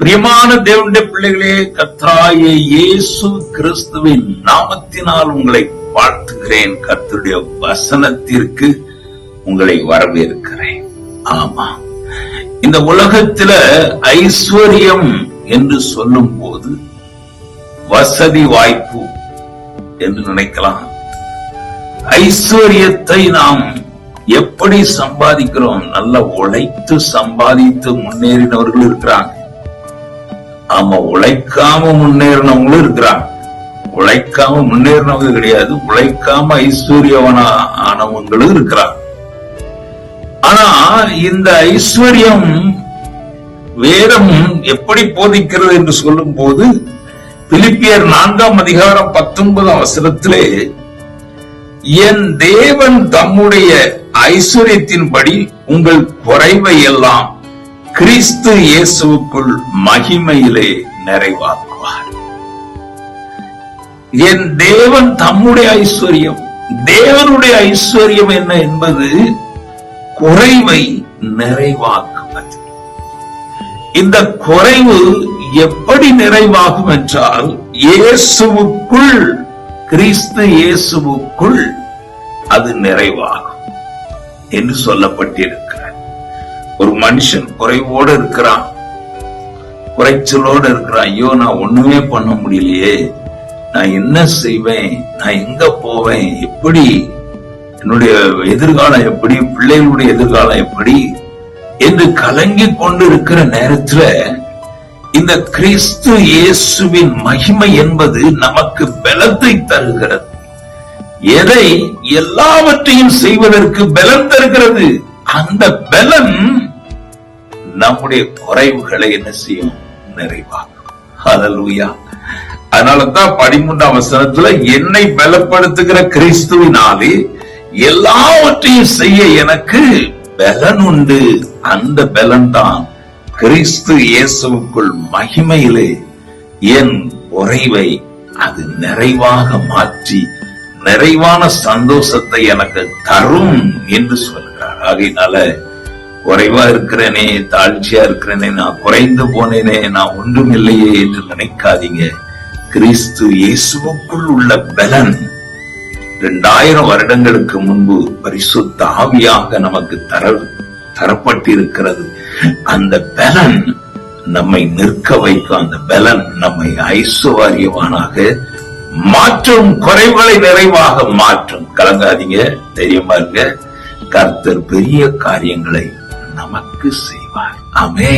பிரியமான தேவனுடைய பிள்ளைகளே, கர்த்தராகிய இயேசு கிறிஸ்துவின் நாமத்தினால் உங்களை வாழ்த்துகிறேன். கர்த்தருடைய வசனத்திற்கு உங்களை வரவேற்கிறேன். ஆமா, இந்த உலகத்தில ஐஸ்வர்யம் என்று சொல்லும் போது வசதி வாய்ப்பு என்று நினைக்கலாம். ஐஸ்வர்யத்தை நாம் எப்படி சம்பாதிக்கிறோம்? நல்லா உழைத்து சம்பாதித்து முன்னேறினவர்கள் இருக்கிறாங்க. ஆமா, உழைக்காம முன்னேறினவங்களும் இருக்கிறாங்க. உழைக்காம முன்னேறினவங்க கிடையாது, உழைக்காம ஐஸ்வர்யவனானவங்களும் இருக்கிறாங்க. ஆனா இந்த ஐஸ்வர்யம் வேதம் எப்படி போதிக்கிறது என்று சொல்லும் போது, பிலிப்பியர் 4ஆம் அதிகாரம் 19ஆம் வசனத்திலே, என் தேவன் தம்முடைய ஐஸ்வர்யத்தின்படி உங்கள் குறைவை எல்லாம் கிறிஸ்து இயேசுவுக்குள் மகிமையிலே நிறைவாக்குவார். என் தேவன் தம்முடைய ஐஸ்வர்யம், தேவனுடைய ஐஸ்வர்யம் என்ன என்பது குறைவை நிறைவாக்குவது. இந்த குறைவு எப்படி நிறைவாகும் என்றால், இயேசுவுக்குள், கிறிஸ்து இயேசுவுக்குள் அது நிறைவாகும் என்று சொல்லப்பட்டிருக்கிறார். ஒரு மனுஷன் குறைவோடு இருக்கிறான், குறைச்சலோடு இருக்கிறான். ஐயோ, நான் ஒண்ணுமே பண்ண முடியலையே, நான் என்ன செய்வேன், நான் எங்க போவேன், எப்படி என்னுடைய எதிர்காலம், எப்படி பிள்ளைகளுடைய எதிர்காலம் எப்படி என்று கலங்கி கொண்டு இருக்கிற நேரத்துல இந்த கிறிஸ்து இயேசுவின் மகிமை என்பது நமக்கு பலத்தை தருகிறது. எதை? எல்லாவற்றையும் செய்வதற்கு பலன் தருகிறது. அந்த பலன் நம்முடைய குறைவுகளை என்ன செய்யும்? நிறைவாகும். ஹல்லேலூயா. அதனாலதான் 13ஆம் வசனத்துல, என்னை பலப்படுத்துகிற கிறிஸ்துவினாலே எல்லாவற்றையும் செய்ய எனக்கு பலன் உண்டு. அந்த பலன் தான் கிறிஸ்து இயேசுவுக்குள் மகிமையிலே என் குறைவை அது நிறைவாக மாற்றி நிறைவான சந்தோஷத்தை எனக்கு தரும் என்று சொல்கிறார். ஆகையினால குறைவா இருக்கிறேனே, தாழ்ச்சியா இருக்கிறேனே, நான் குறைந்து போனேனே, நான் ஒன்றும் இல்லையே என்று நினைக்காதீங்க. கிறிஸ்து இயேசுவுக்குள் உள்ள பலன் 2000 வருடங்களுக்கு முன்பு பரிசுத்த ஆவியாக நமக்கு தரப்பட்டிருக்கிறது. அந்த பலன் நம்மை நிற்க வைக்கும். அந்த பலன் நம்மை ஐஸ்வர்யவானாக மாற்றும், குறைவுகளை நிறைவாக மாற்றும். கலங்காதீங்க, தைரியமா இருங்க. கர்த்தர் பெரிய காரியங்களை நமக்கு செய்வார். ஆமென்.